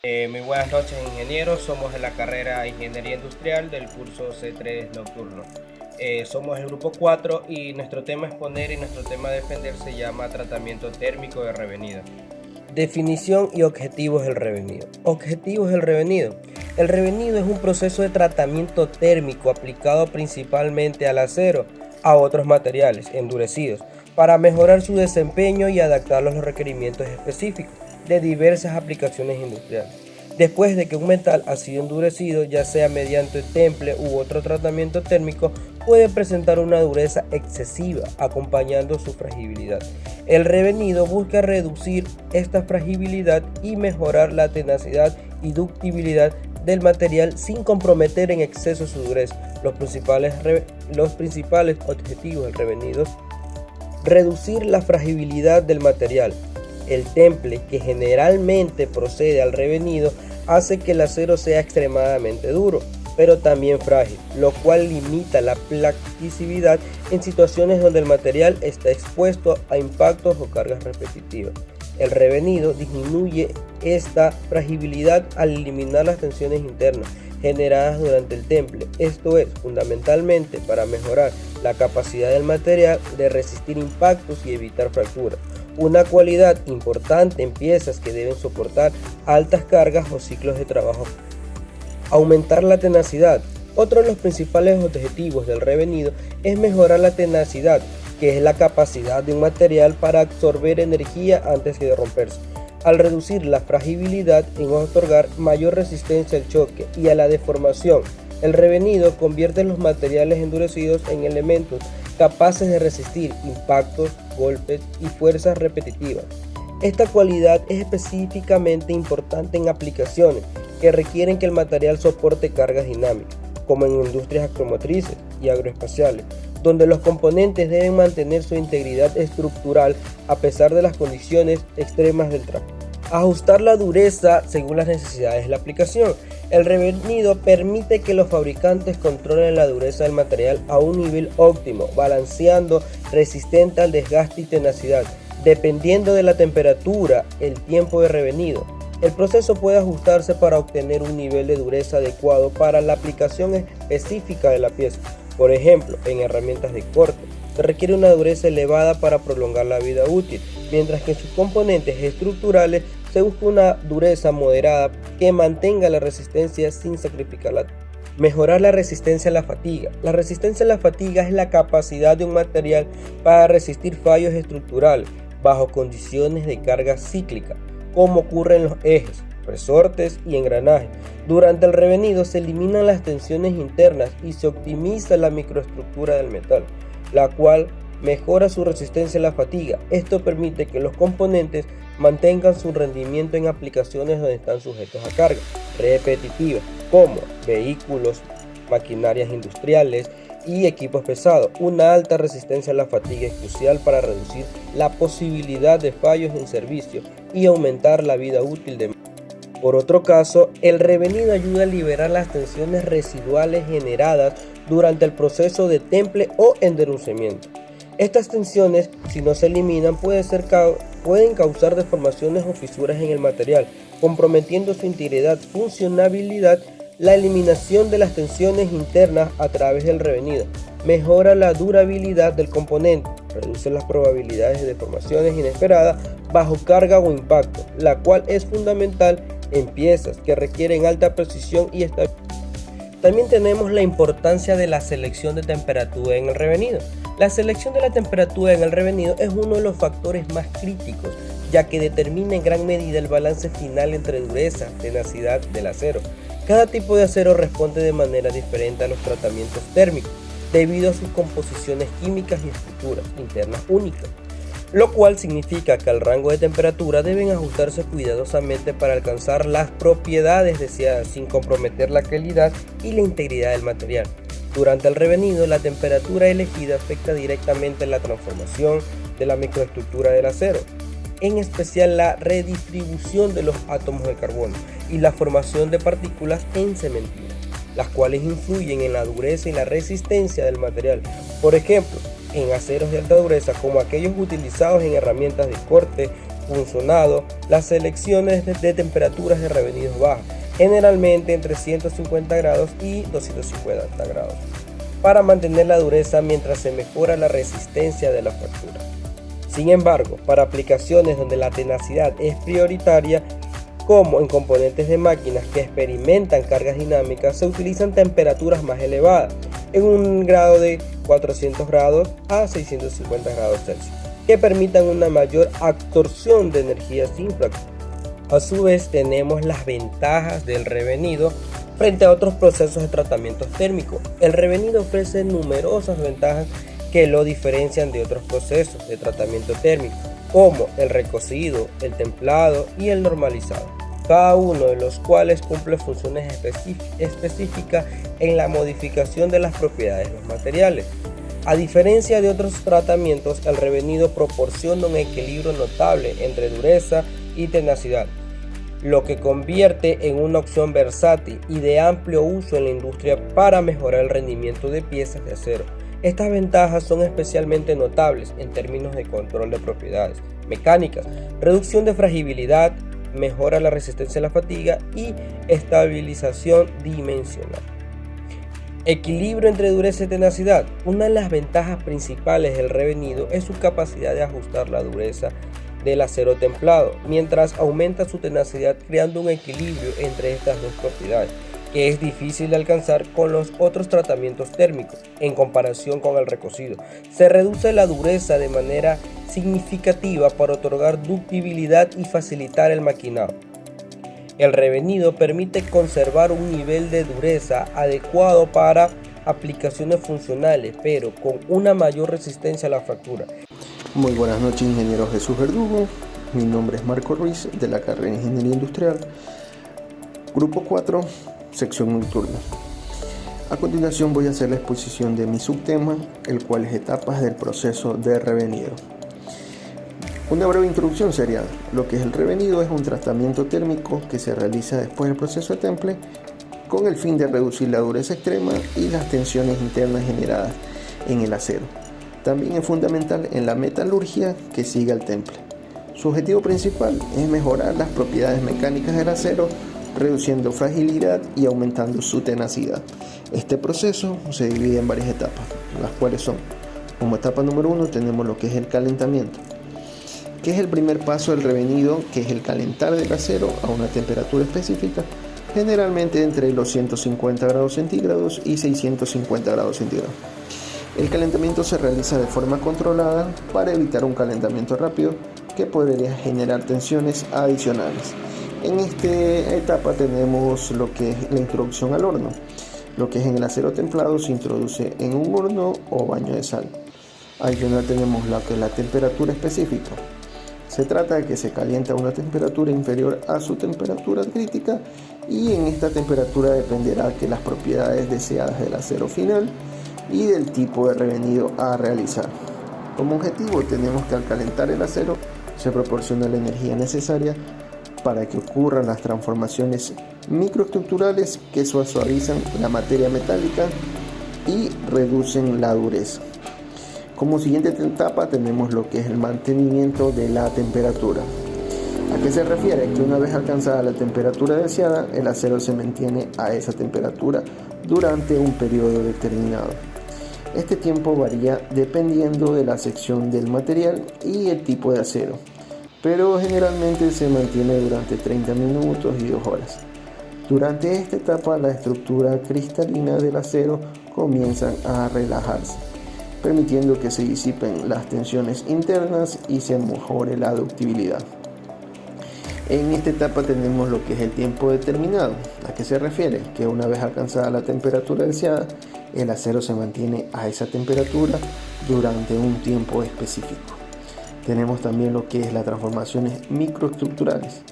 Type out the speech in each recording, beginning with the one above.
Muy buenas noches, ingenieros. Somos de la carrera Ingeniería Industrial del curso C3 Nocturno. Somos el grupo 4 y nuestro tema a exponer y nuestro tema a defender se llama tratamiento térmico de revenido. Definición y objetivos del revenido. Objetivos del revenido. El revenido es un proceso de tratamiento térmico aplicado principalmente al acero, a otros materiales endurecidos, para mejorar su desempeño y adaptarlos a los requerimientos específicos de diversas aplicaciones industriales. Después de que un metal ha sido endurecido, ya sea mediante temple u otro tratamiento térmico, puede presentar una dureza excesiva, acompañando su fragilidad. El revenido busca reducir esta fragilidad y mejorar la tenacidad y ductibilidad del material sin comprometer en exceso su dureza. Los principales objetivos del revenido: reducir la fragilidad del material. El temple que generalmente procede al revenido hace que el acero sea extremadamente duro, pero también frágil, lo cual limita la plasticidad en situaciones donde el material está expuesto a impactos o cargas repetitivas. El revenido disminuye esta fragilidad al eliminar las tensiones internas generadas durante el temple. Esto es fundamentalmente para mejorar la capacidad del material de resistir impactos y evitar fracturas, una cualidad importante en piezas que deben soportar altas cargas o ciclos de trabajo. Aumentar la tenacidad. Otro de los principales objetivos del revenido es mejorar la tenacidad, que es la capacidad de un material para absorber energía antes de romperse. Al reducir la fragilidad en otorgar mayor resistencia al choque y a la deformación, el revenido convierte los materiales endurecidos en elementos capaces de resistir impactos, golpes y fuerzas repetitivas. Esta cualidad es específicamente importante en aplicaciones que requieren que el material soporte cargas dinámicas, como en industrias automotrices y agroespaciales, donde los componentes deben mantener su integridad estructural a pesar de las condiciones extremas del trabajo. Ajustar la dureza según las necesidades de la aplicación. El revenido permite que los fabricantes controlen la dureza del material a un nivel óptimo, balanceando resistente al desgaste y tenacidad, dependiendo de la temperatura, el tiempo de revenido. El proceso puede ajustarse para obtener un nivel de dureza adecuado para la aplicación específica de la pieza. Por ejemplo, en herramientas de corte, se requiere una dureza elevada para prolongar la vida útil, mientras que en sus componentes estructurales se busca una dureza moderada que mantenga la resistencia sin sacrificarla. Mejorar la resistencia a la fatiga. La resistencia a la fatiga es la capacidad de un material para resistir fallos estructurales bajo condiciones de carga cíclica, como ocurre en los ejes, resortes y engranajes. Durante el revenido se eliminan las tensiones internas y se optimiza la microestructura del metal, la cual mejora su resistencia a la fatiga. Esto permite que los componentes mantengan su rendimiento en aplicaciones donde están sujetos a carga repetitivas, como vehículos, maquinarias industriales y equipos pesados. Una alta resistencia a la fatiga es crucial para reducir la posibilidad de fallos en servicio y aumentar la vida útil de. Por otro caso, el revenido ayuda a liberar las tensiones residuales generadas durante el proceso de temple o endurecimiento. Estas tensiones, si no se eliminan, pueden causar deformaciones o fisuras en el material, comprometiendo su integridad, funcionabilidad. La eliminación de las tensiones internas a través del revenido mejora la durabilidad del componente, reduce las probabilidades de deformaciones inesperadas bajo carga o impacto, la cual es fundamental en piezas que requieren alta precisión y estabilidad. También tenemos la importancia de la selección de temperatura en el revenido. La selección de la temperatura en el revenido es uno de los factores más críticos, ya que determina en gran medida el balance final entre dureza y tenacidad del acero. Cada tipo de acero responde de manera diferente a los tratamientos térmicos, debido a sus composiciones químicas y estructuras internas únicas, lo cual significa que al rango de temperatura deben ajustarse cuidadosamente para alcanzar las propiedades deseadas sin comprometer la calidad y la integridad del material. Durante el revenido, la temperatura elegida afecta directamente la transformación de la microestructura del acero, en especial la redistribución de los átomos de carbono y la formación de partículas en cementina, las cuales influyen en la dureza y la resistencia del material. Por ejemplo, en aceros de alta dureza como aquellos utilizados en herramientas de corte funcionado las selecciones de temperaturas de revenidos bajas, generalmente entre 150 grados y 250 grados, para mantener la dureza mientras se mejora la resistencia de la fractura. Sin embargo, para aplicaciones donde la tenacidad es prioritaria, como en componentes de máquinas que experimentan cargas dinámicas, se utilizan temperaturas más elevadas, en un grado de 400 grados a 650 grados Celsius, que permitan una mayor absorción de energía sin fractura. A su vez, tenemos las ventajas del revenido frente a otros procesos de tratamiento térmico. El revenido ofrece numerosas ventajas que lo diferencian de otros procesos de tratamiento térmico, como el recocido, el templado y el normalizado, cada uno de los cuales cumple funciones específicas en la modificación de las propiedades de los materiales. A diferencia de otros tratamientos, el revenido proporciona un equilibrio notable entre dureza y tenacidad, lo que convierte en una opción versátil y de amplio uso en la industria para mejorar el rendimiento de piezas de acero. Estas ventajas son especialmente notables en términos de control de propiedades mecánicas, reducción de fragilidad, mejora la resistencia a la fatiga y estabilización dimensional. Equilibrio entre dureza y tenacidad. Una de las ventajas principales del revenido es su capacidad de ajustar la dureza del acero templado, mientras aumenta su tenacidad, creando un equilibrio entre estas dos propiedades, que es difícil de alcanzar con los otros tratamientos térmicos. En comparación con el recocido, se reduce la dureza de manera significativa para otorgar ductibilidad y facilitar el maquinado. El revenido permite conservar un nivel de dureza adecuado para aplicaciones funcionales, pero con una mayor resistencia a la fractura. Muy buenas noches, ingeniero Jesús Verdugo. Mi nombre es Marco Ruiz, de la carrera de Ingeniería Industrial, Grupo 4, sección nocturna. A continuación voy a hacer la exposición de mi subtema, el cual es etapas del proceso de revenido. Una breve introducción sería: lo que es el revenido es un tratamiento térmico que se realiza después del proceso de temple con el fin de reducir la dureza extrema y las tensiones internas generadas en el acero. También es fundamental en la metalurgia que sigue al temple. Su objetivo principal es mejorar las propiedades mecánicas del acero, reduciendo fragilidad y aumentando su tenacidad. Este proceso se divide en varias etapas, las cuales son: como etapa número 1 tenemos lo que es el calentamiento, que es el primer paso del revenido, que es el calentar del acero a una temperatura específica, generalmente entre los 150 grados centígrados y 650 grados centígrados. El calentamiento se realiza de forma controlada para evitar un calentamiento rápido que podría generar tensiones adicionales. En esta etapa tenemos lo que es la introducción al horno. Lo que es en el acero templado se introduce en un horno o baño de sal. Adicional tenemos lo que es la temperatura específica. Se trata de que se calienta a una temperatura inferior a su temperatura crítica, y en esta temperatura dependerá que las propiedades deseadas del acero final y del tipo de revenido a realizar. Como objetivo tenemos que al calentar el acero se proporciona la energía necesaria para que ocurran las transformaciones microestructurales que suavizan la materia metálica y reducen la dureza. Como siguiente etapa tenemos lo que es el mantenimiento de la temperatura. ¿A qué se refiere? Que una vez alcanzada la temperatura deseada, el acero se mantiene a esa temperatura durante un periodo determinado. Este tiempo varía dependiendo de la sección del material y el tipo de acero, pero generalmente se mantiene durante 30 minutos y 2 horas. Durante esta etapa la estructura cristalina del acero comienza a relajarse, permitiendo que se disipen las tensiones internas y se mejore la ductibilidad. En esta etapa tenemos lo que es el tiempo determinado. ¿A qué se refiere? Que una vez alcanzada la temperatura deseada, el acero se mantiene a esa temperatura durante un tiempo específico. Tenemos también lo que es las transformaciones microestructurales.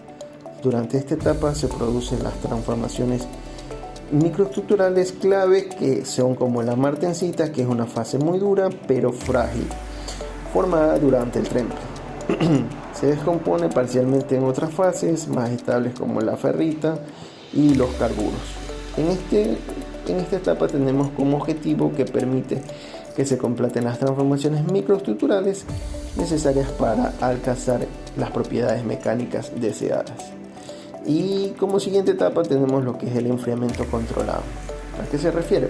Durante esta etapa se producen las transformaciones microestructurales clave, que son como la martensita, que es una fase muy dura pero frágil, formada durante el temple. Se descompone parcialmente en otras fases más estables como la ferrita y los carburos. En esta etapa tenemos como objetivo que permite que se completen las transformaciones microestructurales necesarias para alcanzar las propiedades mecánicas deseadas. Y como siguiente etapa tenemos lo que es el enfriamiento controlado. ¿A qué se refiere?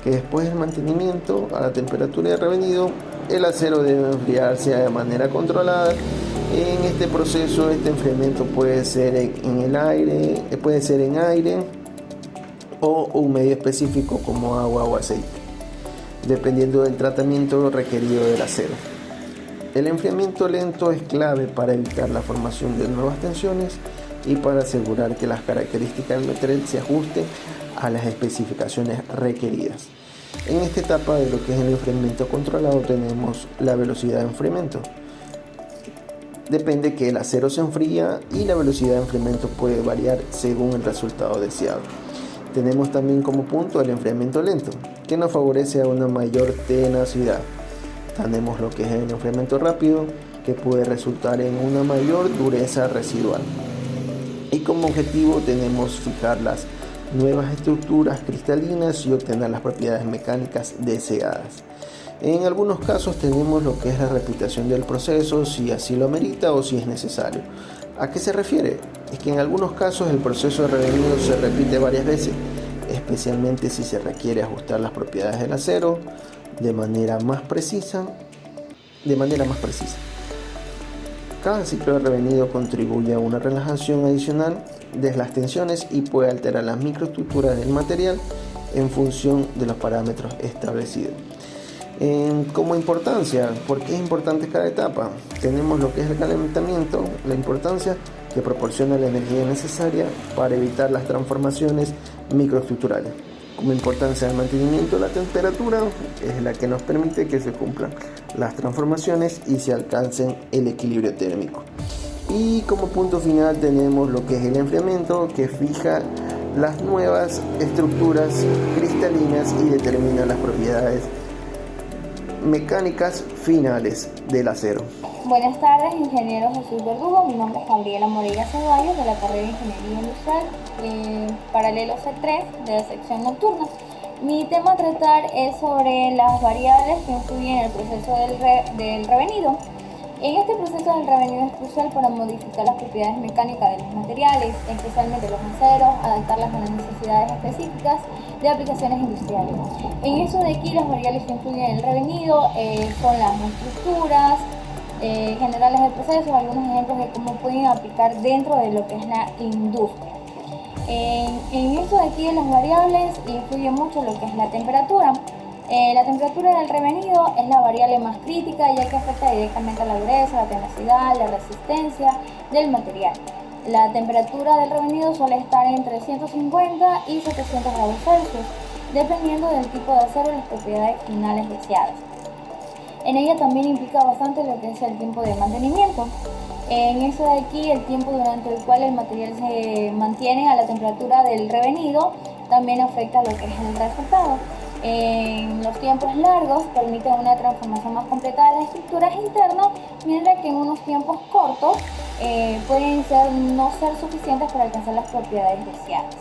Que después del mantenimiento a la temperatura de revenido, el acero debe enfriarse de manera controlada. En este proceso, este enfriamiento puede ser en el aire, puede ser en aire o un medio específico como agua o aceite, dependiendo del tratamiento requerido del acero. El enfriamiento lento es clave para evitar la formación de nuevas tensiones y para asegurar que las características del material se ajusten a las especificaciones requeridas. En esta etapa de lo que es el enfriamiento controlado tenemos la velocidad de enfriamiento. Depende que el acero se enfría y la velocidad de enfriamiento puede variar según el resultado deseado. Tenemos también como punto el enfriamiento lento, que nos favorece a una mayor tenacidad. Tenemos lo que es el enfriamiento rápido, que puede resultar en una mayor dureza residual. Y como objetivo tenemos fijar las nuevas estructuras cristalinas y obtener las propiedades mecánicas deseadas. En algunos casos tenemos lo que es la repetición del proceso, si así lo amerita o si es necesario. ¿A qué se refiere? Es que en algunos casos el proceso de revenido se repite varias veces, especialmente si se requiere ajustar las propiedades del acero de manera más precisa. Cada ciclo de revenido contribuye a una relajación adicional de las tensiones y puede alterar las microestructuras del material en función de los parámetros establecidos. Como importancia, ¿por qué es importante cada etapa? Tenemos lo que es el calentamiento, la importancia que proporciona la energía necesaria para evitar las transformaciones microestructurales. Como importancia del mantenimiento, la temperatura es la que nos permite que se cumplan las transformaciones y se alcancen el equilibrio térmico. Y como punto final tenemos lo que es el enfriamiento, que fija las nuevas estructuras cristalinas y determina las propiedades mecánicas finales del acero. Buenas tardes, ingeniero Jesús Verdugo. Mi nombre es Gabriela Moreira Ceballos, de la carrera de Ingeniería Industrial, paralelo C3 de la sección nocturna. Mi tema a tratar es sobre las variables que influyen en el proceso del revenido. En este proceso del revenido es crucial para modificar las propiedades mecánicas de los materiales, especialmente los aceros, adaptarlas a las necesidades específicas de aplicaciones industriales. En eso de aquí, las variables que influyen en el revenido son las estructuras generales del proceso, algunos ejemplos de cómo pueden aplicar dentro de lo que es la industria. En esto de aquí de las variables influye mucho lo que es la temperatura. La temperatura del revenido es la variable más crítica, ya que afecta directamente a la dureza, la tenacidad, la resistencia del material. La temperatura del revenido suele estar entre 150 y 700 grados Celsius, dependiendo del tipo de acero y las propiedades finales deseadas. En ella también implica bastante lo que es el tiempo de mantenimiento. En eso de aquí, el tiempo durante el cual el material se mantiene a la temperatura del revenido también afecta lo que es el resultado. En los tiempos largos permiten una transformación más completa de las estructuras internas, mientras que en unos tiempos cortos pueden no ser suficientes para alcanzar las propiedades deseadas.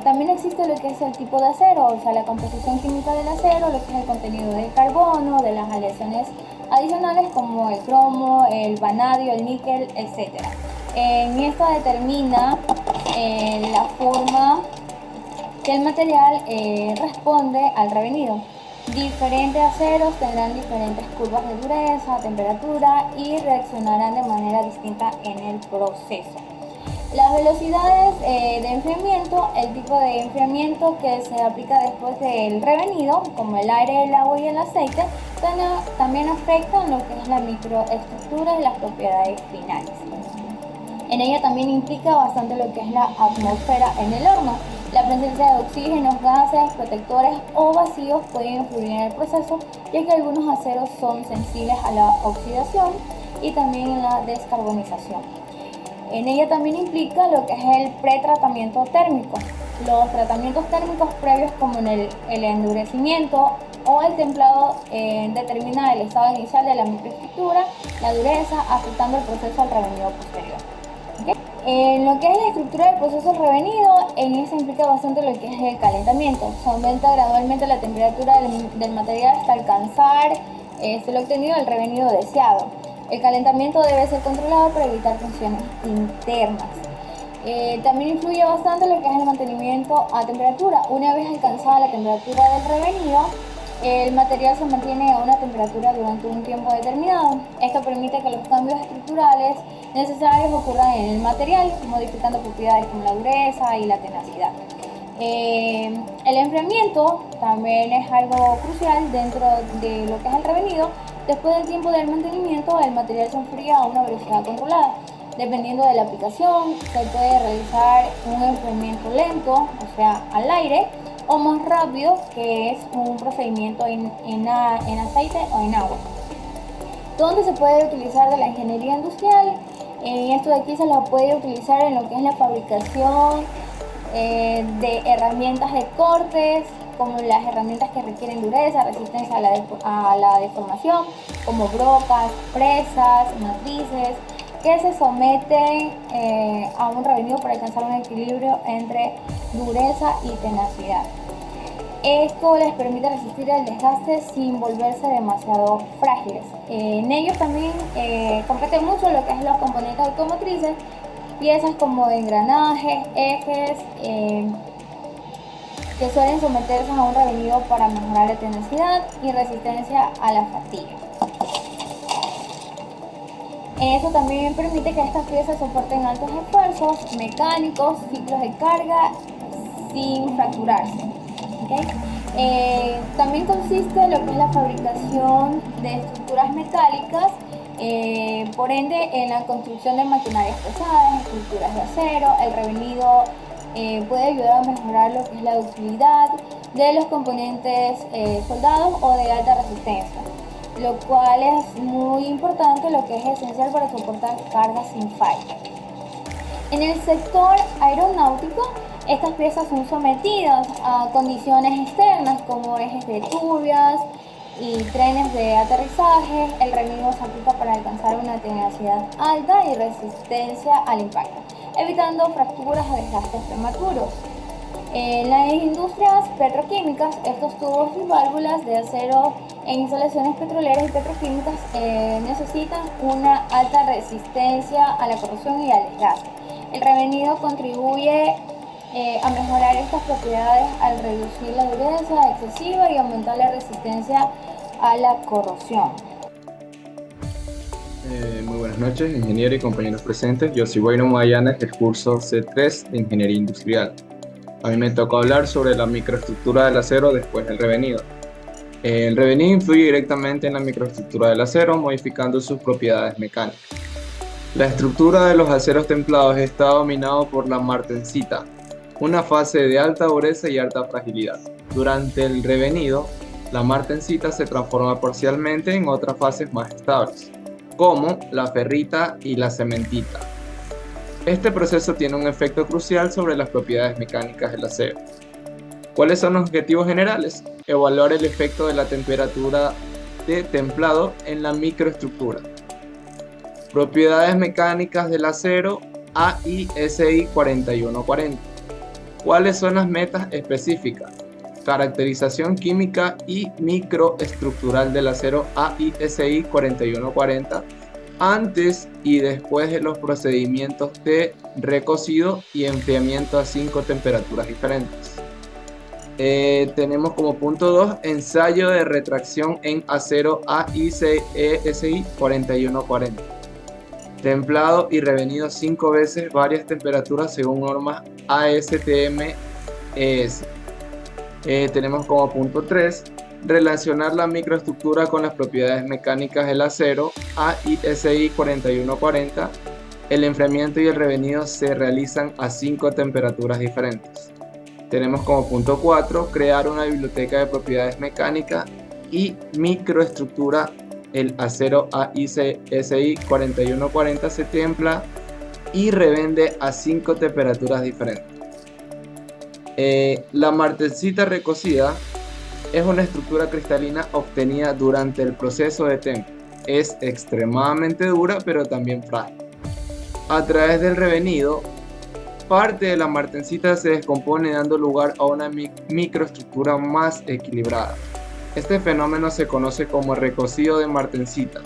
También existe lo que es el tipo de acero, o sea, la composición química del acero, lo que es el contenido del carbono, de las aleaciones adicionales como el cromo, el vanadio, el níquel, etc. En esta determina la forma que el material responde al revenido. Diferentes aceros tendrán diferentes curvas de dureza, temperatura y reaccionarán de manera distinta en el proceso. Las velocidades de enfriamiento, el tipo de enfriamiento que se aplica después del revenido, como el aire, el agua y el aceite, también afectan lo que es la microestructura y las propiedades finales. En ella también implica bastante lo que es la atmósfera en el horno. La presencia de oxígenos, gases, protectores o vacíos pueden influir en el proceso, ya que algunos aceros son sensibles a la oxidación y también en la descarbonización. En ella también implica lo que es el pretratamiento térmico. Los tratamientos térmicos previos, como el endurecimiento o el templado, determina el estado inicial de la microestructura, la dureza, afectando el proceso al revenido posterior. En lo que es la estructura del proceso del revenido, en eso implica bastante lo que es el calentamiento. Se aumenta gradualmente la temperatura del material hasta alcanzar lo obtenido del revenido deseado. El calentamiento debe ser controlado para evitar tensiones internas. También influye bastante lo que es el mantenimiento a temperatura. Una vez alcanzada la temperatura del revenido, el material se mantiene a una temperatura durante un tiempo determinado. Esto permite que los cambios estructurales necesarios ocurran en el material, modificando propiedades como la dureza y la tenacidad. El enfriamiento también es algo crucial dentro de lo que es el revenido. Después del tiempo del mantenimiento, el material se enfría a una velocidad controlada. Dependiendo de la aplicación, se puede realizar un enfriamiento lento, o sea, al aire, o más rápido, que es un procedimiento en aceite o en agua. ¿Dónde se puede utilizar de la ingeniería industrial? Esto de aquí se la puede utilizar en lo que es la fabricación de herramientas de cortes, como las herramientas que requieren dureza, resistencia a la deformación, como brocas, presas, matrices, que se someten a un revenido para alcanzar un equilibrio entre dureza y tenacidad. Esto les permite resistir el desgaste sin volverse demasiado frágiles. En ellos también competen mucho lo que es los componentes automotrices, piezas como engranajes, ejes, que suelen someterse a un revenido para mejorar la tenacidad y resistencia a la fatiga. Eso también permite que estas piezas soporten altos esfuerzos mecánicos, ciclos de carga sin fracturarse. ¿Okay? También consiste en lo que es la fabricación de estructuras metálicas, por ende en la construcción de maquinarias pesadas, estructuras de acero. El revenido puede ayudar a mejorar lo que es la ductilidad de los componentes soldados o de alta resistencia, lo cual es muy importante, lo que es esencial para soportar cargas sin falla. En el sector aeronáutico, estas piezas son sometidas a condiciones externas como ejes de turbias y trenes de aterrizaje. El revenido se aplica para alcanzar una tenacidad alta y resistencia al impacto, evitando fracturas o desgastes prematuros. En las industrias petroquímicas, estos tubos y válvulas de acero en instalaciones petroleras y petroquímicas necesitan una alta resistencia a la corrosión y al desgaste. El revenido contribuye a mejorar estas propiedades al reducir la dureza excesiva y aumentar la resistencia a la corrosión. Muy buenas noches, ingeniero y compañeros presentes. Yo soy Wayno Magallanes, del curso C3 de Ingeniería Industrial. A mí me tocó hablar sobre la microestructura del acero después del revenido. El revenido influye directamente en la microestructura del acero, modificando sus propiedades mecánicas. La estructura de los aceros templados está dominado por la martensita, una fase de alta dureza y alta fragilidad. Durante el revenido, la martensita se transforma parcialmente en otras fases más estables, como la ferrita y la cementita. Este proceso tiene un efecto crucial sobre las propiedades mecánicas del acero. ¿Cuáles son los objetivos generales? Evaluar el efecto de la temperatura de templado en la microestructura. Propiedades mecánicas del acero AISI 4140. ¿Cuáles son las metas específicas? Caracterización química y microestructural del acero AISI 4140 antes y después de los procedimientos de recocido y enfriamiento a 5 temperaturas diferentes. Tenemos como punto 2, ensayo de retracción en acero AISI 4140. Templado y revenido 5 veces varias temperaturas según normas ASTM-ES. Tenemos como punto 3, relacionar la microestructura con las propiedades mecánicas del acero AISI 4140. El enfriamiento y el revenido se realizan a 5 temperaturas diferentes. Tenemos como punto 4, crear una biblioteca de propiedades mecánicas y microestructura. El acero AISI 4140 se templa y revende a 5 temperaturas diferentes. La martensita recocida es una estructura cristalina obtenida durante el proceso de temple. Es extremadamente dura, pero también frágil. A través del revenido, parte de la martensita se descompone, dando lugar a una microestructura más equilibrada. Este fenómeno se conoce como recocido de martensita.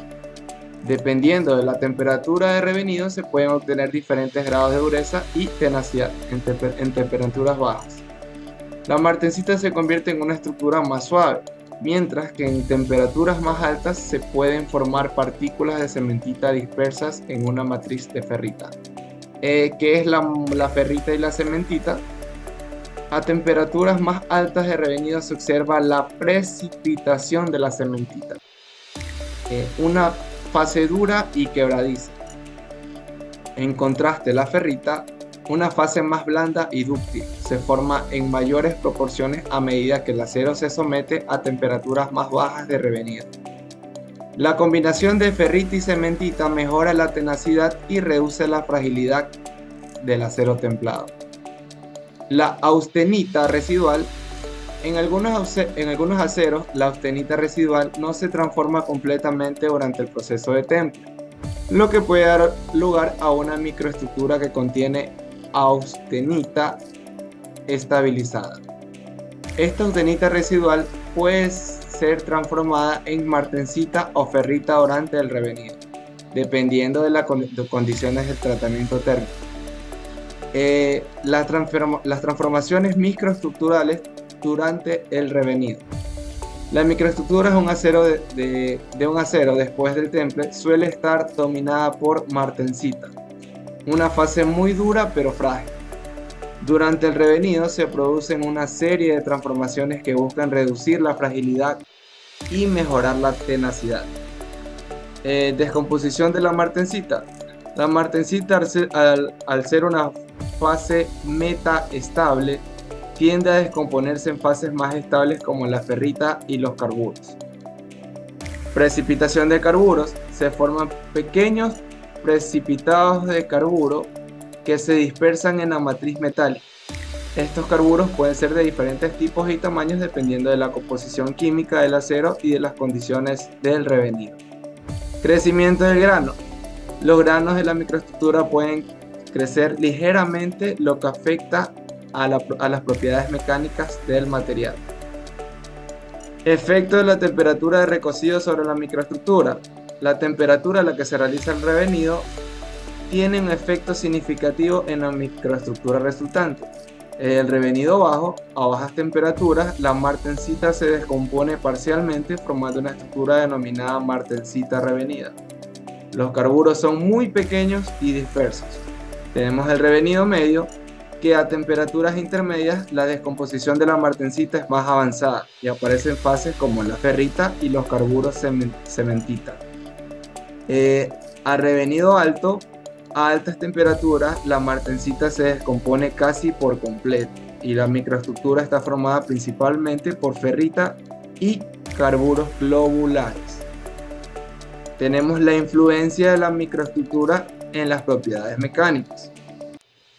Dependiendo de la temperatura de revenido, se pueden obtener diferentes grados de dureza y tenacidad en temperaturas bajas. La martensita se convierte en una estructura más suave, mientras que en temperaturas más altas se pueden formar partículas de cementita dispersas en una matriz de ferrita. ¿Qué es la ferrita y la cementita? A temperaturas más altas de revenido se observa la precipitación de la cementita, una fase dura y quebradiza. En contraste, la ferrita, una fase más blanda y dúctil, se forma en mayores proporciones a medida que el acero se somete a temperaturas más bajas de revenido. La combinación de ferrita y cementita mejora la tenacidad y reduce la fragilidad del acero templado. La austenita residual. En algunos aceros, la austenita residual no se transforma completamente durante el proceso de temple, lo que puede dar lugar a una microestructura que contiene austenita estabilizada. Esta austenita residual puede ser transformada en martensita o ferrita durante el revenido, dependiendo de las condiciones del tratamiento térmico. Las transformaciones microestructurales durante el revenido. La microestructura de un acero después del temple suele estar dominada por martensita, una fase muy dura pero frágil. Durante el revenido se producen una serie de transformaciones que buscan reducir la fragilidad y mejorar la tenacidad. Descomposición de la martensita. La martensita, al ser una fase metaestable, tiende a descomponerse en fases más estables como la ferrita y los carburos. Precipitación de carburos. Se forman pequeños precipitados de carburo que se dispersan en la matriz metálica. Estos carburos pueden ser de diferentes tipos y tamaños dependiendo de la composición química del acero y de las condiciones del revenido. Crecimiento del grano. Los granos de la microestructura pueden crecer ligeramente, lo que afecta a las propiedades mecánicas del material. Efecto de la temperatura de recocido sobre la microestructura. La temperatura a la que se realiza el revenido tiene un efecto significativo en la microestructura resultante. El revenido bajo, a bajas temperaturas, la martensita se descompone parcialmente formando una estructura denominada martensita revenida. Los carburos son muy pequeños y dispersos. Tenemos el revenido medio, que a temperaturas intermedias la descomposición de la martensita es más avanzada y aparecen fases como la ferrita y los carburos cementita. A revenido alto, a altas temperaturas, la martensita se descompone casi por completo y la microestructura está formada principalmente por ferrita y carburos globulares. Tenemos la influencia de la microestructura en las propiedades mecánicas.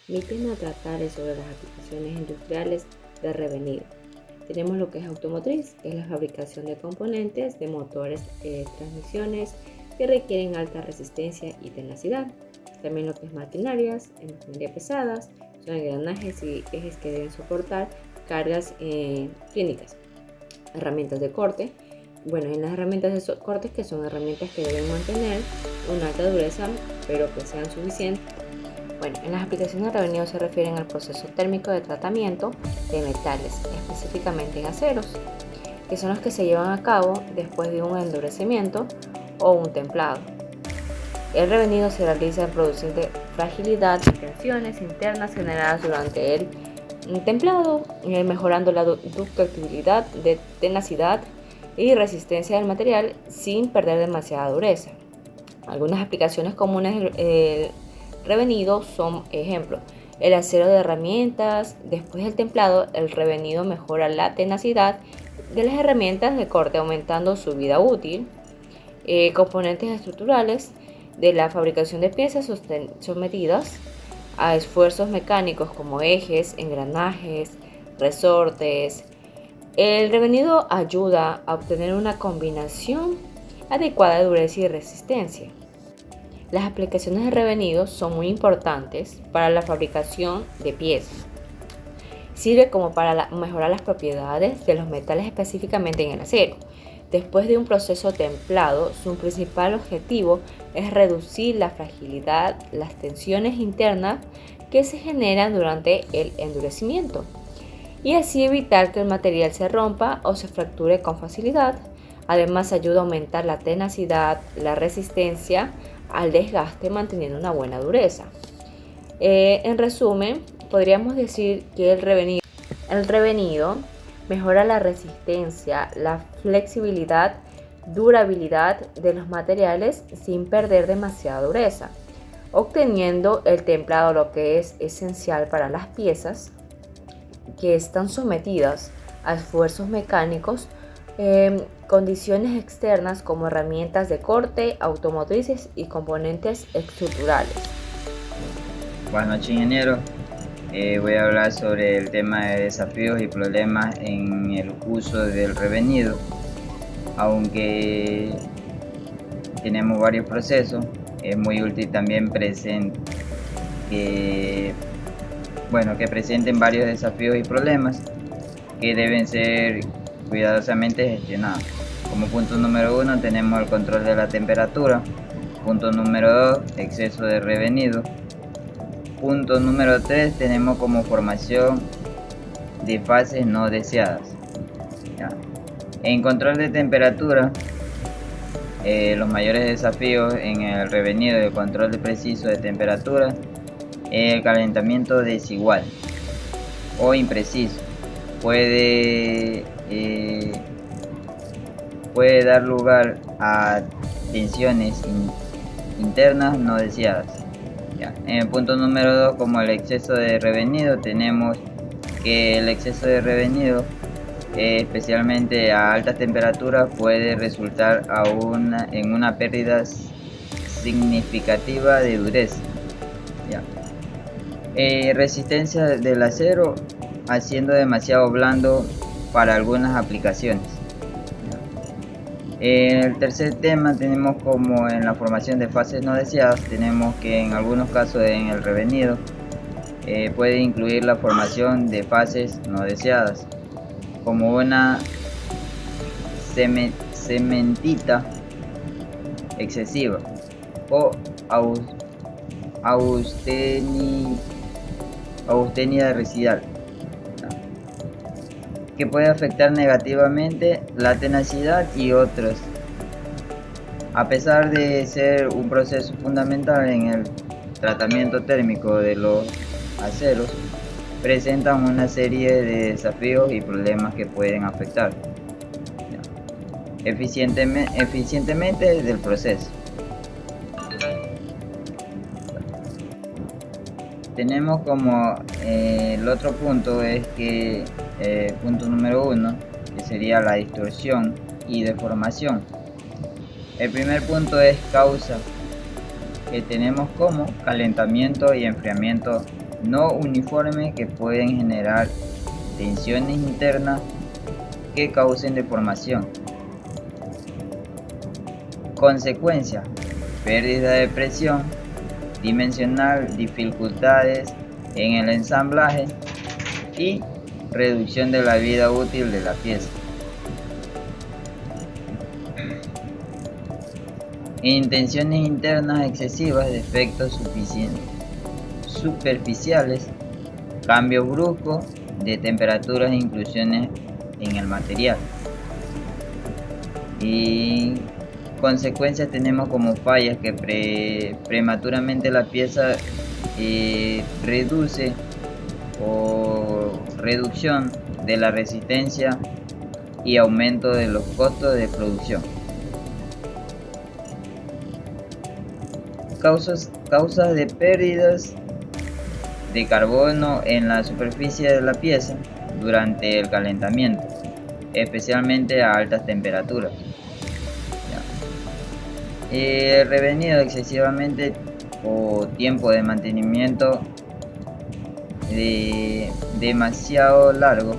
Mi tema a tratar es sobre las aplicaciones industriales de revenido. Tenemos lo que es automotriz, que es la fabricación de componentes de motores, transmisiones que requieren alta resistencia y tenacidad. También lo que es maquinarias, en maquinaria pesadas, son engranajes y ejes que deben soportar cargas clínicas. Herramientas de corte. Bueno, en las herramientas de corte, que son herramientas que deben mantener una alta dureza, pero que sean suficientes. Bueno, en las aplicaciones de revenido se refieren al proceso térmico de tratamiento de metales, específicamente en aceros, que son los que se llevan a cabo después de un endurecimiento o un templado. El revenido se realiza en producción de fragilidad y tensiones internas generadas durante el templado, mejorando la ductilidad, de tenacidad y resistencia del material sin perder demasiada dureza. Algunas aplicaciones comunes del revenido son, ejemplo, el acero de herramientas. Después del templado, el revenido mejora la tenacidad de las herramientas de corte, aumentando su vida útil. Componentes estructurales de la fabricación de piezas sometidas a esfuerzos mecánicos como ejes, engranajes, resortes. El revenido ayuda a obtener una combinación adecuada de dureza y resistencia. Las aplicaciones de revenido son muy importantes para la fabricación de piezas. Sirve como para mejorar las propiedades de los metales, específicamente en el acero. Después de un proceso templado, su principal objetivo es reducir la fragilidad, las tensiones internas que se generan durante el endurecimiento y así evitar que el material se rompa o se fracture con facilidad. Además, ayuda a aumentar la tenacidad, la resistencia al desgaste, manteniendo una buena dureza. En resumen, podríamos decir que el revenido mejora la resistencia, la flexibilidad, durabilidad de los materiales sin perder demasiada dureza, obteniendo el templado, lo que es esencial para las piezas que están sometidas a esfuerzos mecánicos, condiciones externas como herramientas de corte, automotrices y componentes estructurales. Buenas noches, ingeniero. Voy a hablar sobre el tema de desafíos y problemas en el uso del revenido. Aunque tenemos varios procesos, es muy útil también que presenten varios desafíos y problemas que deben ser cuidadosamente gestionados. Como punto número 1 tenemos el control de la temperatura. Punto número 2, exceso de revenido. Punto número 3 tenemos como formación de fases no deseadas. En control de temperatura, los mayores desafíos en el revenido y el control preciso de temperatura es el calentamiento desigual o impreciso. Puede dar lugar a tensiones internas no deseadas. En el punto número 2, como el exceso de revenido, tenemos que el exceso de revenido, especialmente a altas temperaturas, puede resultar en una pérdida significativa de dureza. Resistencia del acero, haciendo demasiado blando para algunas aplicaciones. El tercer tema tenemos como en la formación de fases no deseadas, tenemos que en algunos casos en el revenido puede incluir la formación de fases no deseadas, como una cementita excesiva o austenidad residual, que puede afectar negativamente la tenacidad y otros. A pesar de ser un proceso fundamental en el tratamiento térmico de los aceros, presentan una serie de desafíos y problemas que pueden afectar eficientemente del proceso. Tenemos como el otro punto es que punto número 1, que sería la distorsión y deformación. El primer punto es causa, que tenemos como calentamiento y enfriamiento no uniforme, que pueden generar tensiones internas que causen deformación. Consecuencia: pérdida de presión dimensional, dificultades en el ensamblaje y reducción de la vida útil de la pieza. En tensiones internas excesivas, defectos superficiales, cambio brusco de temperaturas e inclusiones en el material. Y consecuencias tenemos como fallas que prematuramente la pieza reduce o reducción de la resistencia y aumento de los costos de producción. Causas de pérdidas de carbono en la superficie de la pieza durante el calentamiento, especialmente a altas temperaturas. El revenido excesivamente o tiempo de mantenimiento demasiado largo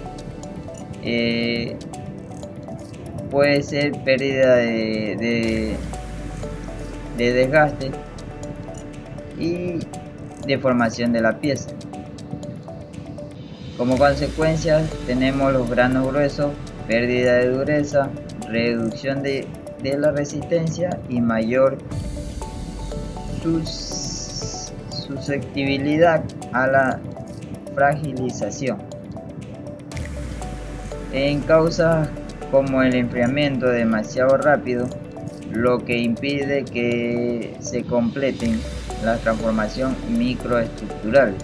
puede ser pérdida de desgaste y deformación de la pieza. Como consecuencia tenemos los granos gruesos, pérdida de dureza, reducción de la resistencia y mayor susceptibilidad a la fragilización. En causas como el enfriamiento demasiado rápido, lo que impide que se completen la transformación microestructural.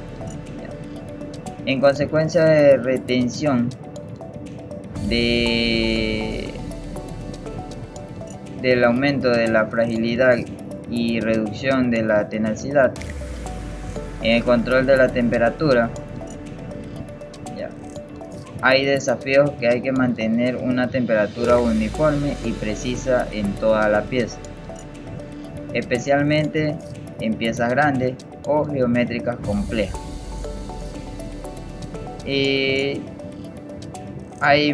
En consecuencia de retención del aumento de la fragilidad y reducción de la tenacidad, en el control de la temperatura, hay desafíos que hay que mantener una temperatura uniforme y precisa en toda la pieza, especialmente en piezas grandes o geométricas complejas. Y hay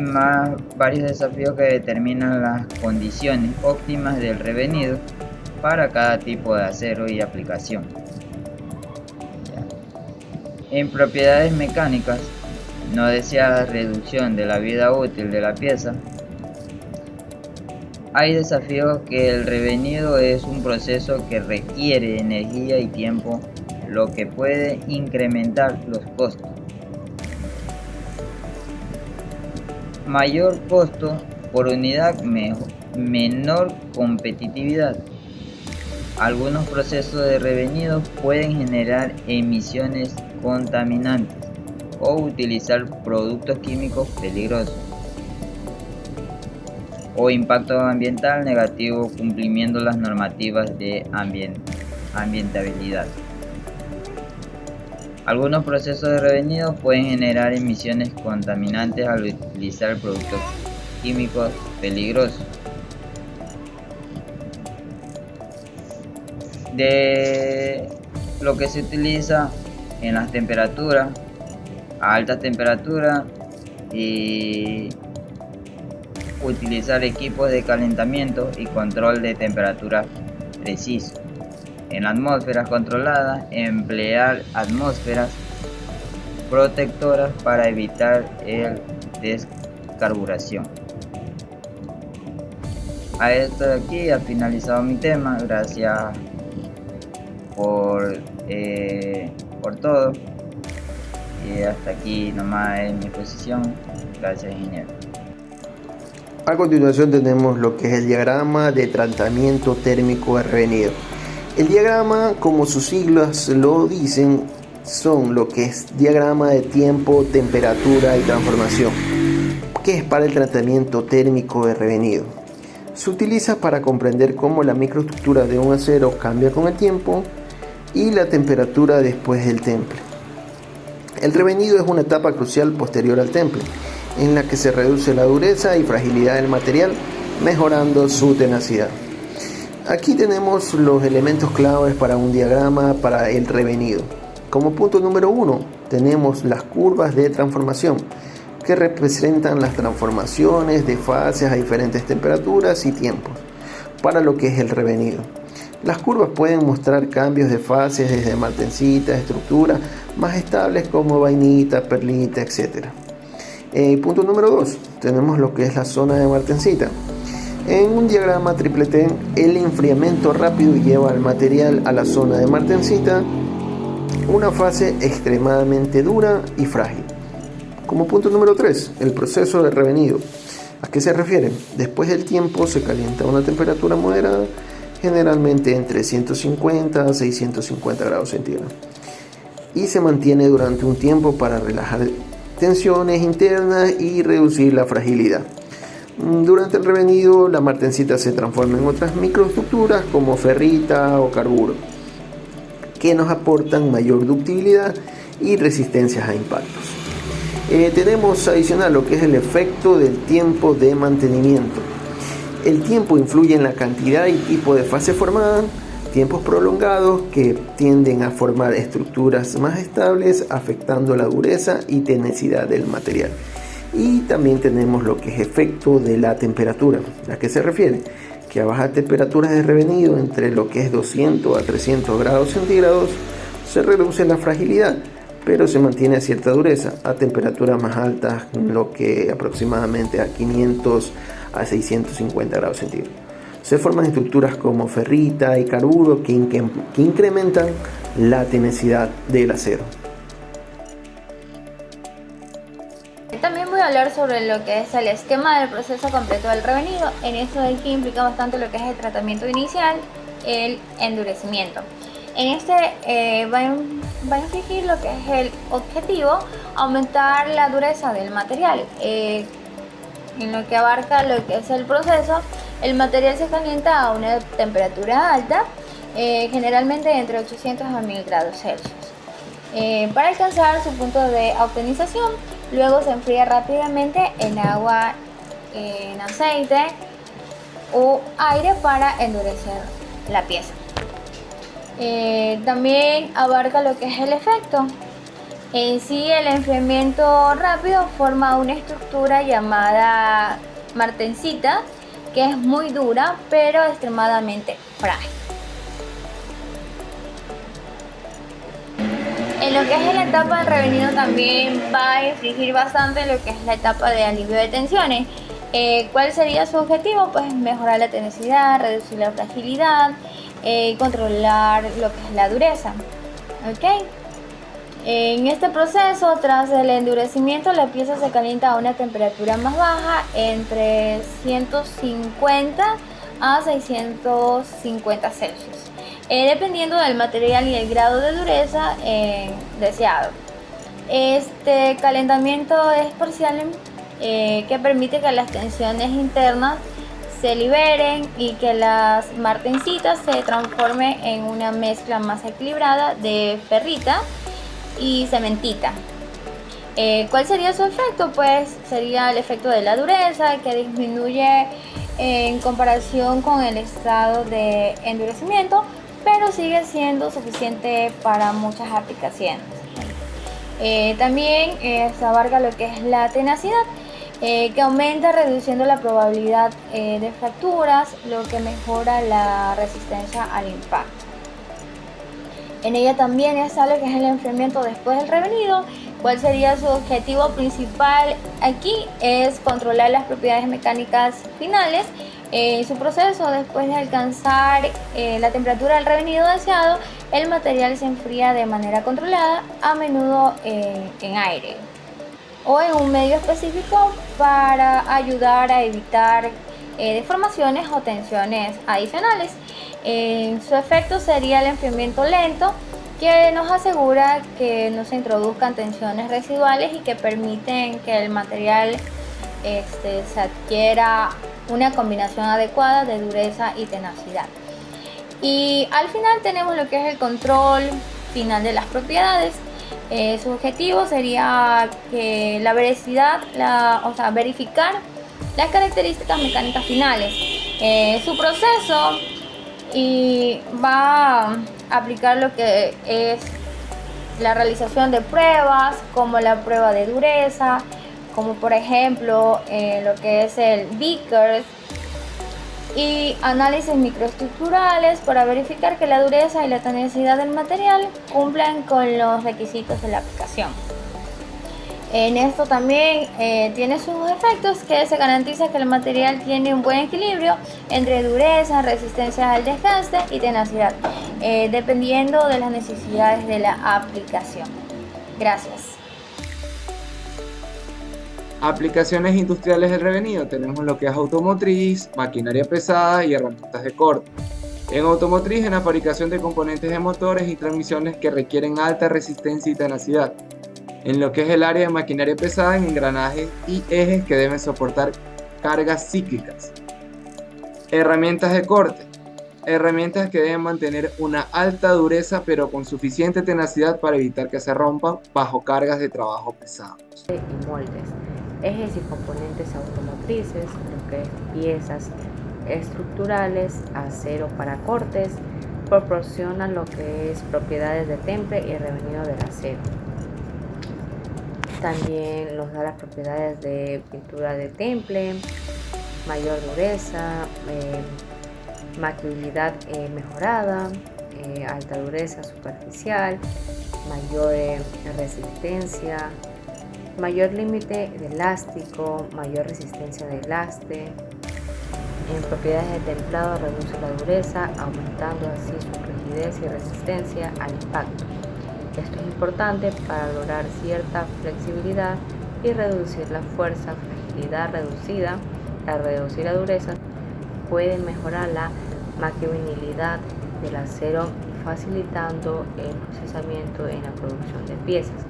varios desafíos que determinan las condiciones óptimas del revenido para cada tipo de acero y aplicación. En propiedades mecánicas, no deseada reducción de la vida útil de la pieza, hay desafíos que el revenido es un proceso que requiere energía y tiempo, lo que puede incrementar los costos. Mayor costo por unidad, menor competitividad. Algunos procesos de revenido pueden generar emisiones contaminantes o utilizar productos químicos peligrosos o impacto ambiental negativo cumpliendo las normativas de ambientabilidad. Algunos procesos de revenido pueden generar emisiones contaminantes al utilizar productos químicos peligrosos. De lo que se utiliza en las temperaturas, a alta temperatura, y utilizar equipos de calentamiento y control de temperatura preciso. En atmósferas controladas, emplear atmósferas protectoras para evitar el descarburación. A esto de aquí ha finalizado mi tema. Gracias por todo. Y hasta aquí nomás es mi exposición. Gracias, ingeniero. A continuación tenemos lo que es el diagrama de tratamiento térmico de revenido. El diagrama, como sus siglas lo dicen, son lo que es diagrama de tiempo, temperatura y transformación, que es para el tratamiento térmico de revenido. Se utiliza para comprender cómo la microestructura de un acero cambia con el tiempo y la temperatura después del temple. El revenido es una etapa crucial posterior al temple, en la que se reduce la dureza y fragilidad del material, mejorando su tenacidad. Aquí tenemos los elementos claves para un diagrama para el revenido. Como punto número 1 tenemos las curvas de transformación, que representan las transformaciones de fases a diferentes temperaturas y tiempos para lo que es el revenido. Las curvas pueden mostrar cambios de fases desde martencita, estructuras más estables como vainita, perlita, etc. Punto número 2, tenemos lo que es la zona de martencita. En un diagrama triple T, el enfriamiento rápido lleva al material a la zona de martencita, una fase extremadamente dura y frágil. Como punto número 3, el proceso de revenido. ¿A qué se refiere? Después del tiempo se calienta a una temperatura moderada, generalmente entre 150 a 650 grados centígrados, y se mantiene durante un tiempo para relajar tensiones internas y reducir la fragilidad. Durante el revenido, la martencita se transforma en otras microestructuras como ferrita o carburo, que nos aportan mayor ductilidad y resistencias a impactos. Tenemos adicional lo que es el efecto del tiempo de mantenimiento. El tiempo influye en la cantidad y tipo de fase formada, tiempos prolongados que tienden a formar estructuras más estables, afectando la dureza y tenacidad del material. Y también tenemos lo que es efecto de la temperatura. ¿A qué se refiere? Que a bajas temperaturas de revenido, entre lo que es 200 a 300 grados centígrados, se reduce la fragilidad, pero se mantiene a cierta dureza a temperaturas más altas, lo que aproximadamente a 500 a 650 grados centígrados. Se forman estructuras como ferrita y carburo que incrementan la tenacidad del acero. También voy a hablar sobre lo que es el esquema del proceso completo del revenido. En esto de aquí implica bastante lo que es el tratamiento inicial, el endurecimiento. En este va a infligir lo que es el objetivo, aumentar la dureza del material. En lo que abarca lo que es el proceso, el material se calienta a una temperatura alta, generalmente entre 800 a 1000 grados Celsius. Para alcanzar su punto de optimización, luego se enfría rápidamente en agua, en aceite o aire para endurecer la pieza. También abarca lo que es el efecto. En sí, el enfriamiento rápido forma una estructura llamada martensita, que es muy dura pero extremadamente frágil. En lo que es la etapa del revenido también va a infligir bastante lo que es la etapa de alivio de tensiones. ¿Cuál sería su objetivo? Pues mejorar la tenacidad, reducir la fragilidad, controlar lo que es la dureza. ¿Okay? En este proceso, tras el endurecimiento, la pieza se calienta a una temperatura más baja, entre 150 a 650 Celsius, dependiendo del material y el grado de dureza deseado. Este calentamiento es parcial, que permite que las tensiones internas se liberen y que las martencitas se transformen en una mezcla más equilibrada de ferrita y cementita. ¿Cuál sería su efecto? Pues sería el efecto de la dureza, que disminuye en comparación con el estado de endurecimiento, pero sigue siendo suficiente para muchas aplicaciones. También se abarca lo que es la tenacidad, que aumenta reduciendo la probabilidad de fracturas, lo que mejora la resistencia al impacto. En ella también está lo que es el enfriamiento después del revenido. ¿Cuál sería su objetivo principal aquí? Es controlar las propiedades mecánicas finales. En su proceso, después de alcanzar la temperatura del revenido deseado, el material se enfría de manera controlada, a menudo en aire o en un medio específico, para ayudar a evitar deformaciones o tensiones adicionales. Su efecto sería el enfriamiento lento, que nos asegura que no se introduzcan tensiones residuales y que permiten que el material se adquiera una combinación adecuada de dureza y tenacidad. Y al final tenemos lo que es el control final de las propiedades. Su objetivo sería que la veracidad, verificar las características mecánicas finales. Su proceso y va a aplicar lo que es la realización de pruebas, como la prueba de dureza, como por ejemplo lo que es el Vickers, y análisis microestructurales para verificar que la dureza y la tenacidad del material cumplan con los requisitos de la aplicación. En esto también tiene sus efectos, que se garantiza que el material tiene un buen equilibrio entre dureza, resistencia al desgaste y tenacidad, dependiendo de las necesidades de la aplicación. Gracias. Aplicaciones industriales del revenido. Tenemos lo que es automotriz, maquinaria pesada y herramientas de corte. En automotriz, en la fabricación de componentes de motores y transmisiones que requieren alta resistencia y tenacidad. En lo que es el área de maquinaria pesada, en engranajes y ejes que deben soportar cargas cíclicas. Herramientas de corte. Herramientas que deben mantener una alta dureza pero con suficiente tenacidad para evitar que se rompan bajo cargas de trabajo pesados. Y moldes, ejes y componentes automotrices, lo que es piezas estructurales, acero para cortes, proporcionan lo que es propiedades de temple y revenido del acero. También nos da las propiedades de pintura de temple, mayor dureza, maquilabilidad mejorada, alta dureza superficial, mayor resistencia, mayor límite de elástico, mayor resistencia de lastre. En propiedades de templado reduce la dureza, aumentando así su rigidez y resistencia al impacto. Esto es importante para lograr cierta flexibilidad y reducir la fuerza. Fragilidad reducida, al reducir la dureza, puede mejorar la maniobrabilidad del acero, facilitando el procesamiento en la producción de piezas.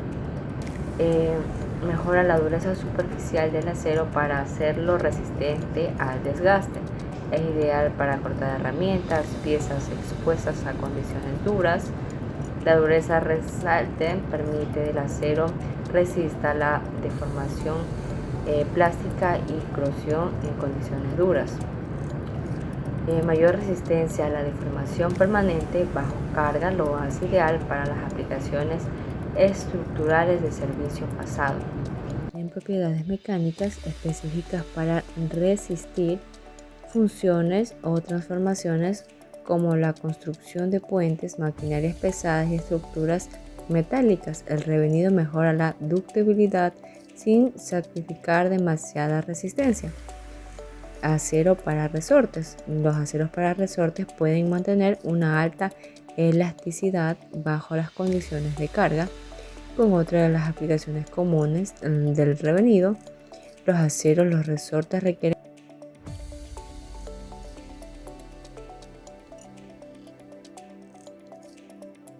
Mejora la dureza superficial del acero para hacerlo resistente al desgaste. Es ideal para cortar herramientas, piezas expuestas a condiciones duras. La dureza resalte permite que el acero resista la deformación plástica y corrosión en condiciones duras. Mayor resistencia a la deformación permanente bajo carga lo hace ideal para las aplicaciones estructurales de servicio pasado. En propiedades mecánicas específicas para resistir funciones o transformaciones como la construcción de puentes, maquinarias pesadas y estructuras metálicas. El revenido mejora la ductibilidad sin sacrificar demasiada resistencia. Acero para resortes. Los aceros para resortes pueden mantener una alta elasticidad bajo las condiciones de carga. Con otra de las aplicaciones comunes del revenido, los resortes requieren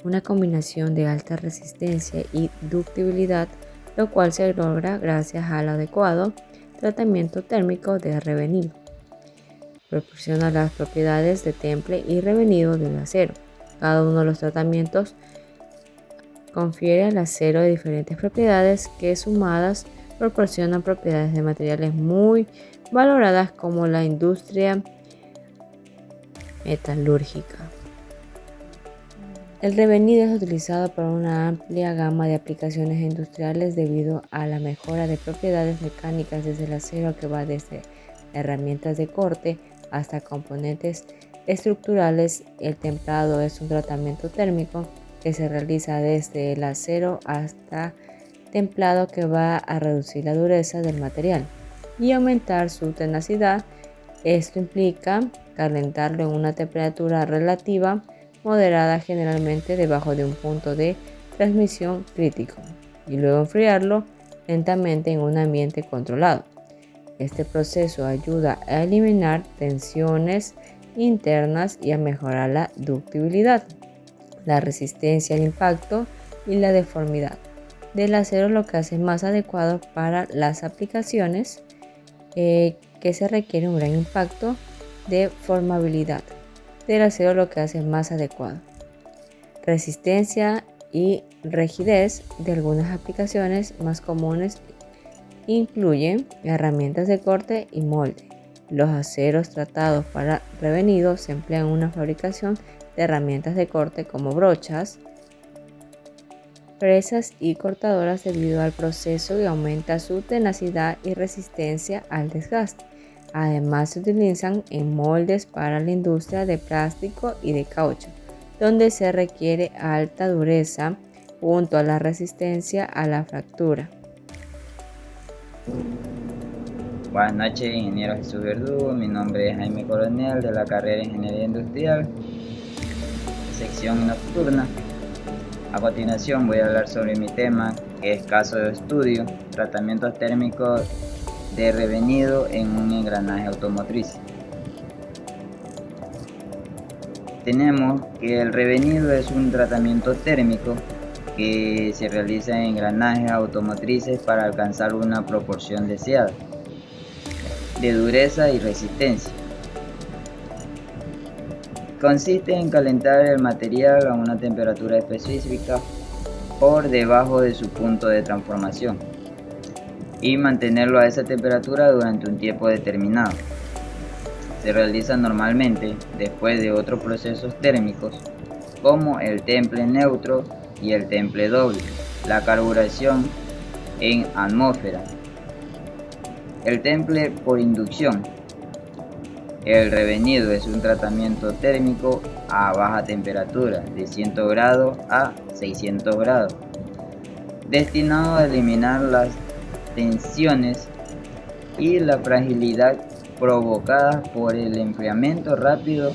una combinación de alta resistencia y ductibilidad, lo cual se logra gracias al adecuado tratamiento térmico de revenido. Proporciona las propiedades de temple y revenido del acero. Cada uno de los tratamientos confiere al acero de diferentes propiedades que sumadas proporcionan propiedades de materiales muy valoradas como la industria metalúrgica. El revenido es utilizado para una amplia gama de aplicaciones industriales debido a la mejora de propiedades mecánicas desde el acero que va desde herramientas de corte hasta componentes estructurales. El templado es un tratamiento térmico que se realiza desde el acero hasta templado que va a reducir la dureza del material y aumentar su tenacidad. Esto implica calentarlo en una temperatura relativa moderada, generalmente debajo de un punto de transmisión crítico, y luego enfriarlo lentamente en un ambiente controlado. Este proceso ayuda a eliminar tensiones internas y a mejorar la ductibilidad, la resistencia al impacto y la deformidad del acero, lo que hace más adecuado para las aplicaciones que se requiere un gran impacto de formabilidad del acero, lo que hace más adecuado. Resistencia y rigidez de algunas aplicaciones más comunes incluyen herramientas de corte y molde. Los aceros tratados para revenido se emplean en una fabricación de herramientas de corte como brochas, presas y cortadoras debido al proceso que aumenta su tenacidad y resistencia al desgaste. Además, se utilizan en moldes para la industria de plástico y de caucho, donde se requiere alta dureza junto a la resistencia a la fractura. Buenas noches, ingeniero Jesús Verdugo. Mi nombre es Jaime Coronel, de la carrera de Ingeniería Industrial, sección nocturna. A continuación voy a hablar sobre mi tema, que es caso de estudio, tratamientos térmicos de revenido en un engranaje automotriz. Tenemos que el revenido es un tratamiento térmico que se realiza en engranajes automotrices para alcanzar una proporción deseada de dureza y resistencia. Consiste en calentar el material a una temperatura específica por debajo de su punto de transformación y mantenerlo a esa temperatura durante un tiempo determinado. Se realiza normalmente después de otros procesos térmicos como el temple neutro y el temple doble, la carburación en atmósfera, el temple por inducción. El revenido es un tratamiento térmico a baja temperatura de 100 grados a 600 grados, destinado a eliminar las tensiones y la fragilidad provocadas por el enfriamiento rápido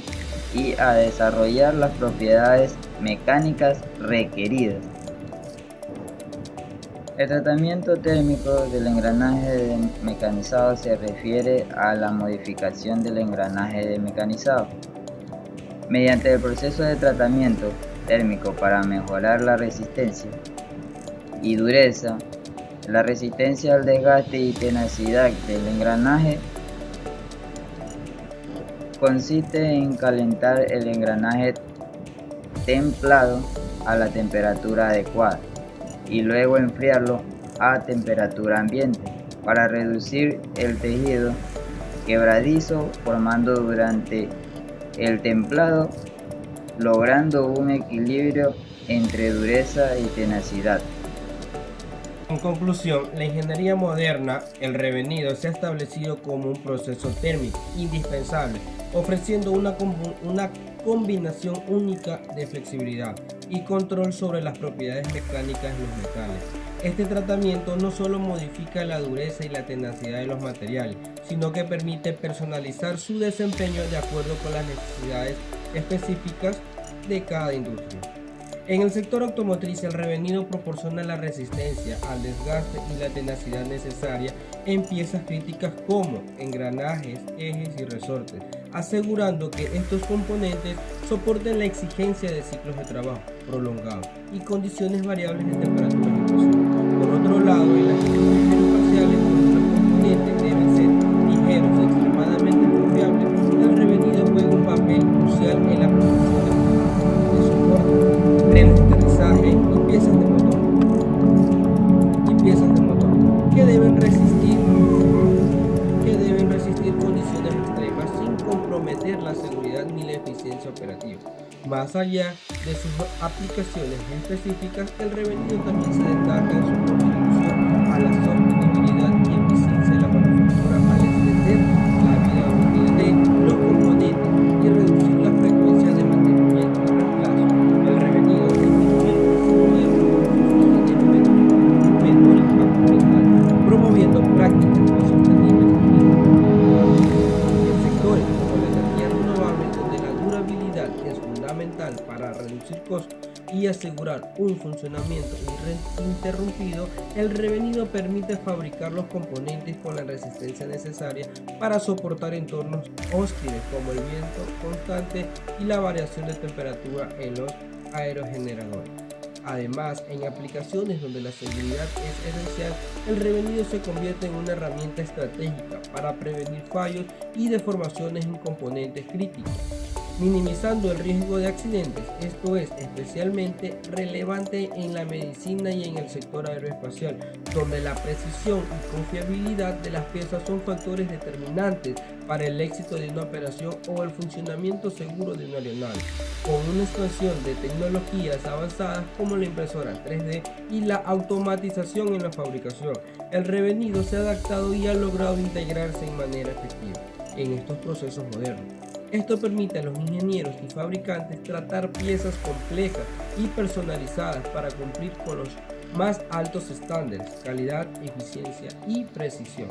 y a desarrollar las propiedades mecánicas requeridas. El tratamiento térmico del engranaje mecanizado se refiere a la modificación del engranaje mecanizado mediante el proceso de tratamiento térmico para mejorar la resistencia y dureza, la resistencia al desgaste y tenacidad del engranaje. Consiste en calentar el engranaje templado a la temperatura adecuada y luego enfriarlo a temperatura ambiente para reducir el tejido quebradizo, formando durante el templado, logrando un equilibrio entre dureza y tenacidad. En conclusión, la ingeniería moderna, el revenido, se ha establecido como un proceso térmico indispensable, ofreciendo una combinación única de flexibilidad y control sobre las propiedades mecánicas de los metales. Este tratamiento no solo modifica la dureza y la tenacidad de los materiales, sino que permite personalizar su desempeño de acuerdo con las necesidades específicas de cada industria. En el sector automotriz, el revenido proporciona la resistencia al desgaste y la tenacidad necesaria en piezas críticas como engranajes, ejes y resortes, asegurando que estos componentes soporten la exigencia de ciclos de trabajo prolongados y condiciones variables de temperatura y presión. Por otro lado, en las industrias aeroespaciales, donde los componentes deben ser ligeros y extremadamente confiables, el revenido juega un papel crucial en la producción de soporte, trenes de aterrizaje y piezas de motor, que deben resistir condiciones extremas sin comprometer la seguridad ni la eficiencia operativa. Más allá de sus aplicaciones específicas, el revenido también se destaca en su contribución a la sostenibilidad y eficiencia de la manufactura al extender la vida útil de los componentes y reducir la frecuencia de mantenimiento y reemplazo. El revenido disminuye el consumo de recursos y tiene menor impacto ambiental, promoviendo prácticas más sostenibles. En sectores como la energía renovable, donde la durabilidad es fundamental para reducir costos y asegurar un funcionamiento ininterrumpido, el revenido permite fabricar los componentes con la resistencia necesaria para soportar entornos hostiles como el viento constante y la variación de temperatura en los aerogeneradores. Además, en aplicaciones donde la seguridad es esencial, el revenido se convierte en una herramienta estratégica para prevenir fallos y deformaciones en componentes críticos, minimizando el riesgo de accidentes. Esto es especialmente relevante en la medicina y en el sector aeroespacial, donde la precisión y confiabilidad de las piezas son factores determinantes para el éxito de una operación o el funcionamiento seguro de una aeronave. Con una expansión de tecnologías avanzadas como la impresora 3D y la automatización en la fabricación, el revenido se ha adaptado y ha logrado integrarse en manera efectiva en estos procesos modernos. Esto permite a los ingenieros y fabricantes tratar piezas complejas y personalizadas para cumplir con los más altos estándares, calidad, eficiencia y precisión.